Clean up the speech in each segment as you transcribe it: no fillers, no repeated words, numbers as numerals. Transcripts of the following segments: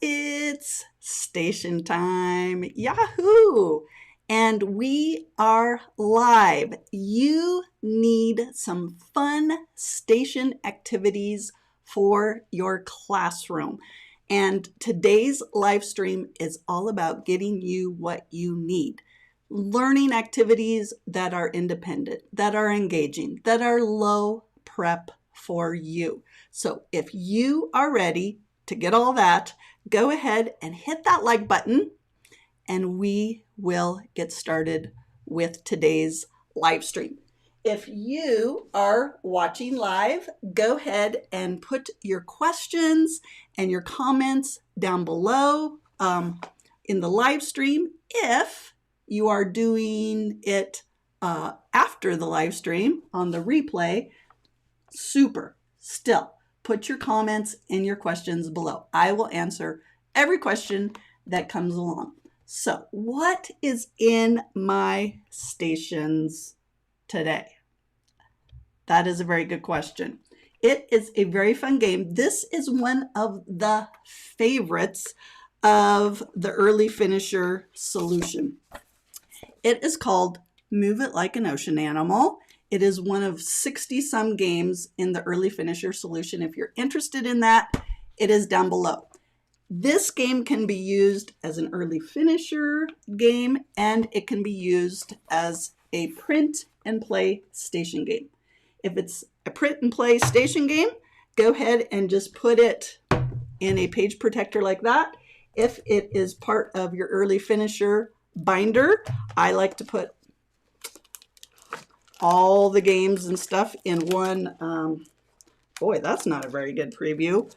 It's station time. Yahoo! And we are live. You need some fun station activities for your classroom. And today's live stream is all about getting you what you need. Learning activities that are independent, that are engaging, that are low prep for you. So if you are ready to get all that, go ahead and hit that like button and we will get started with today's live stream. If you are watching live, go ahead and put your questions and your comments down below in the live stream. If you are doing it after the live stream on the replay, super. Still, put your comments and your questions below. I will answer every question that comes along. So, what is in my stations today? That is a very good question. It is a very fun game. This is one of the favorites of the early finisher solution. It is called Move It Like an Ocean Animal. It is one of 60-some games in the early finisher solution. If you're interested in that, it is down below. This game can be used as an early finisher game, and it can be used as a print and play station game. If it's a print and play station game, go ahead and just put it in a page protector like that. If it is part of your early finisher binder, I like to put all the games and stuff in one. Boy, that's not a very good preview.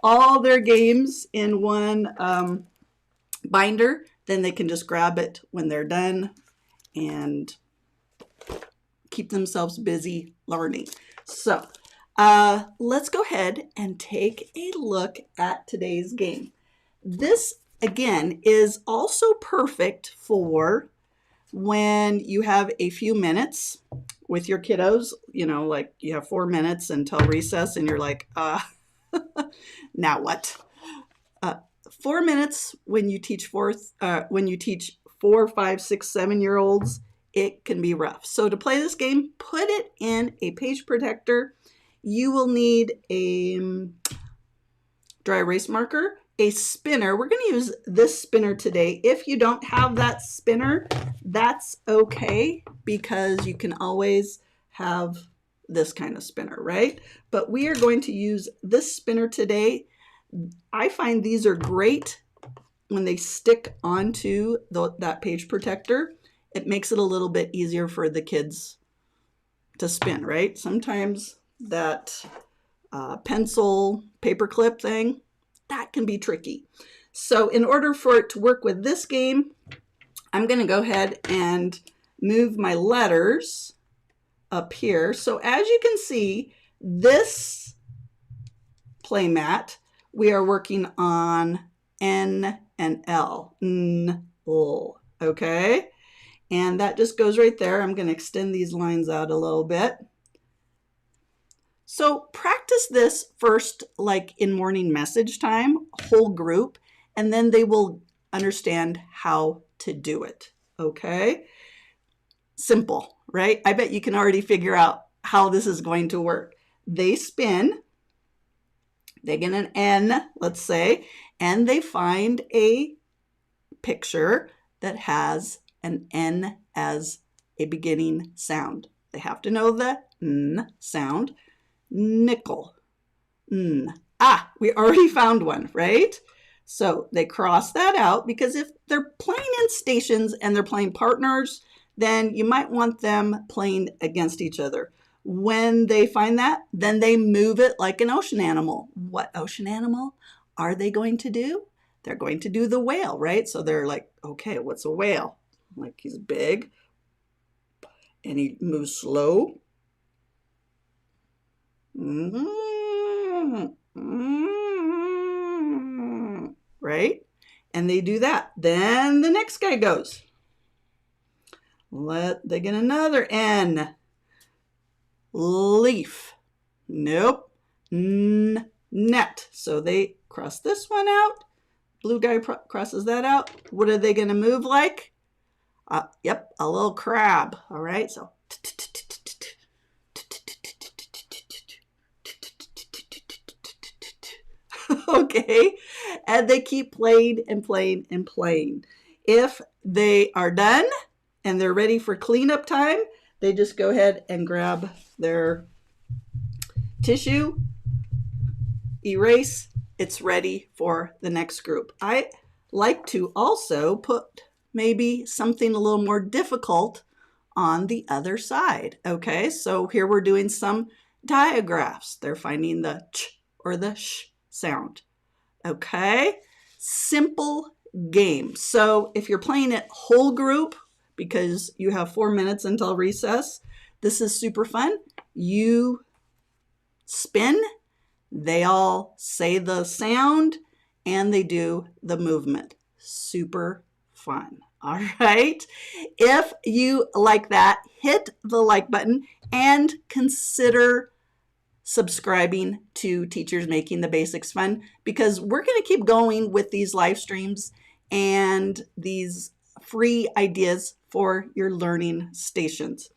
All their games in one binder, then they can just grab it when they're done and keep themselves busy learning. So let's go ahead and take a look at today's game. This, again, is also perfect for when you have a few minutes with your kiddos, like you have 4 minutes until recess and you're like, now what? 4 minutes when you teach 4, 5, 6, 7-year-olds, it can be rough. So to play this game, put it in a page protector. You will need a dry erase marker, a spinner. We're going to use this spinner today. If you don't have that spinner, that's okay, because you can always have this kind of spinner, right? But we are going to use this spinner today. I find these are great when they stick onto that page protector. It makes it a little bit easier for the kids to spin, right? Sometimes that pencil paperclip thing, that can be tricky. So in order for it to work with this game, I'm going to go ahead and move my letters up here. So as you can see, this playmat, we are working on N and L. N, L, okay? And that just goes right there. I'm going to extend these lines out a little bit. So practice this first, like in morning message time, whole group, and then they will understand how to do it, okay? Simple, right? I bet you can already figure out how this is going to work. They spin, they get an N, let's say, and they find a picture that has an N as a beginning sound. They have to know the N sound. Nickel. N. Ah, we already found one, right? So they cross that out, because if they're playing in stations and they're playing partners, then you might want them playing against each other. When they find that, then they move it like an ocean animal. What ocean animal are they going to do? They're going to do the whale, right? So they're like, okay, what's a whale? Like, he's big and he moves slow. Right? And they do that. Then the next guy goes. They get another N. Leaf. Nope. N. net. So they cross this one out. Blue guy crosses that out. What are they going to move like? Yep, a little crab. All right, so. Okay, and they keep playing and playing and playing. If they are done and they're ready for cleanup time, they just go ahead and grab their tissue, erase, it's ready for the next group. I like to also put maybe something a little more difficult on the other side. Okay, so here we're doing some diagraphs. They're finding the ch or the sh sound. Okay, simple game. So if you're playing it whole group, because you have 4 minutes until recess, this is super fun. You spin, they all say the sound, and they do the movement. Super fun. All right. If you like that, hit the like button and consider subscribing to Teachers Making the Basics Fun, because we're going to keep going with these live streams and these free ideas for your learning stations.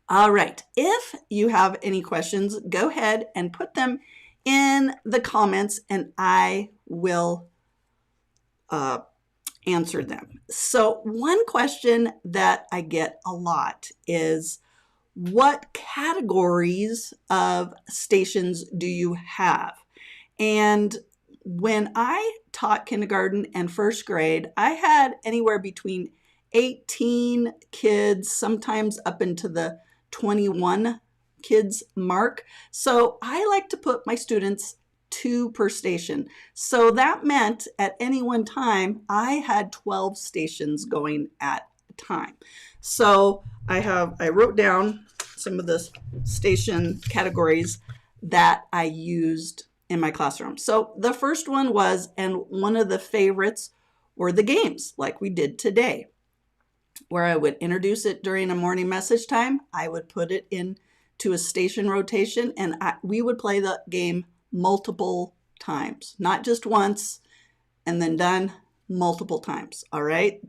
All right, if you have any questions, go ahead and put them in the comments and I will answer them. So one question that I get a lot is, what categories of stations do you have? And when I taught kindergarten and first grade, I had anywhere between 18 kids, sometimes up into the 21 kids mark. So I like to put my students 2 per station. So that meant at any one time, I had 12 stations going at a time. So I wrote down some of the station categories that I used in my classroom. So the first one was, and one of the favorites were the games like we did today, where I would introduce it during a morning message time. I would put it into a station rotation and we would play the game multiple times, not just once and then done, multiple times. All right.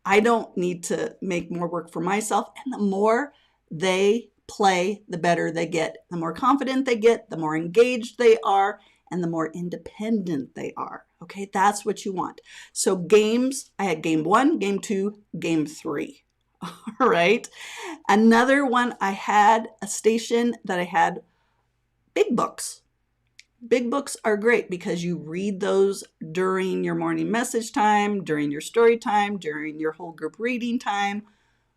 I don't need to make more work for myself. And the more they play, the better they get. The more confident they get, the more engaged they are, and the more independent they are. Okay, that's what you want. So games, I had game 1, game 2, game 3. All right. Another one, I had a station that I had big books. Big books are great because you read those during your morning message time, during your story time, during your whole group reading time,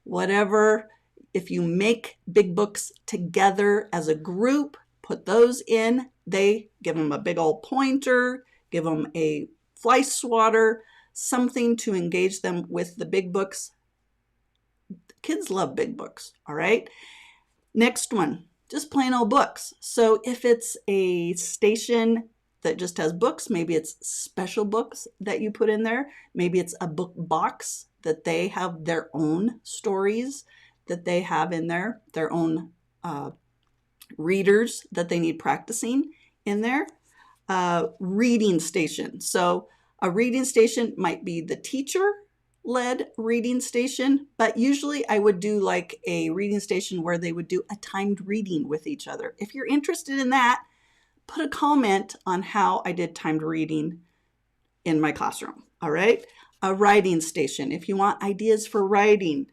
whatever. If you make big books together as a group, put those in, they give them a big old pointer, give them a fly swatter, something to engage them with the big books. Kids love big books, all right? Next one. Just plain old books. So if it's a station that just has books, maybe it's special books that you put in there. Maybe it's a book box that they have their own stories that they have in there, their own readers that they need practicing in there. Reading station. So a reading station might be the teacher-led reading station, but usually I would do like a reading station where they would do a timed reading with each other. If you're interested in that, put a comment on how I did timed reading in my classroom. All right. A writing station. If you want ideas for writing,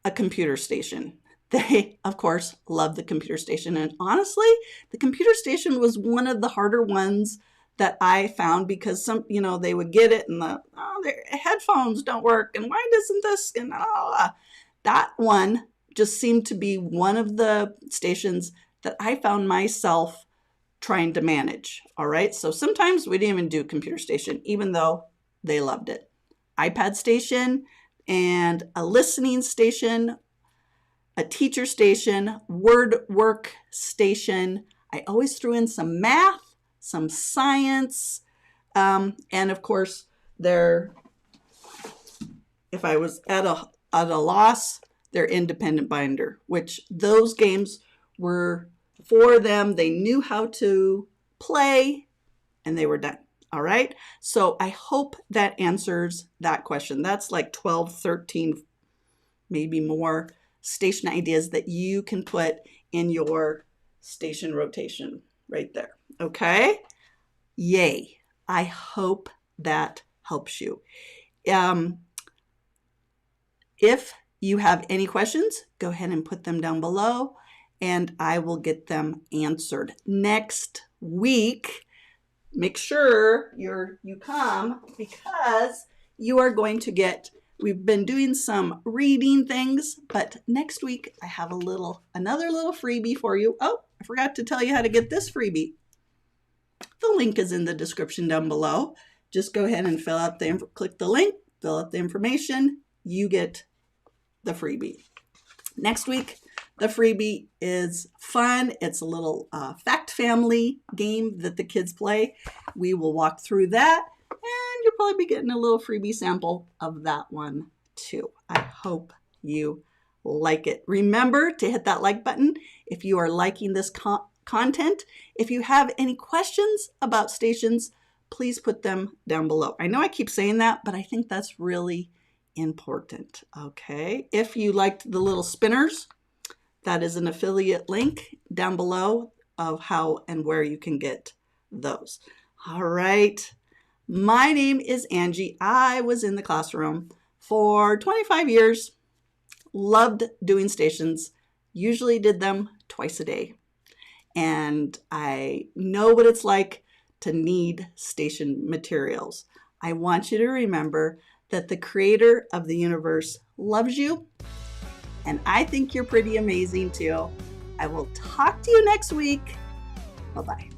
a computer station. They, of course, love the computer station. And honestly, the computer station was one of the harder ones that I found because they would get it and their headphones don't work. And why doesn't this? And that one just seemed to be one of the stations that I found myself trying to manage. All right. So sometimes we didn't even do computer station, even though they loved it. iPad station and a listening station, a teacher station, word work station. I always threw in some math, some science, and of course, if I was at a loss, their independent binder, which those games were for them. They knew how to play, and they were done. All right. So I hope that answers that question. That's like 12, 13, maybe more station ideas that you can put in your station rotation right there. Okay. Yay. I hope that helps you. If you have any questions, go ahead and put them down below and I will get them answered. Next week, make sure you come because you are going to get, we've been doing some reading things, but next week I have another little freebie for you. Oh, I forgot to tell you how to get this freebie. The link is in the description down below. Just go ahead and click the link, fill out the information, you get the freebie. Next week, the freebie is fun. It's a little fact family game that the kids play. We will walk through that and you'll probably be getting a little freebie sample of that one too. I hope you like it. Remember to hit that like button if you are liking this content. If you have any questions about stations, please put them down below. I know I keep saying that, but I think that's really important. Okay. If you liked the little spinners, that is an affiliate link down below of how and where you can get those. All right. My name is Angie. I was in the classroom for 25 years. Loved doing stations. Usually did them twice a day. And I know what it's like to need station materials. I want you to remember that the creator of the universe loves you. And I think you're pretty amazing too. I will talk to you next week. Bye-bye.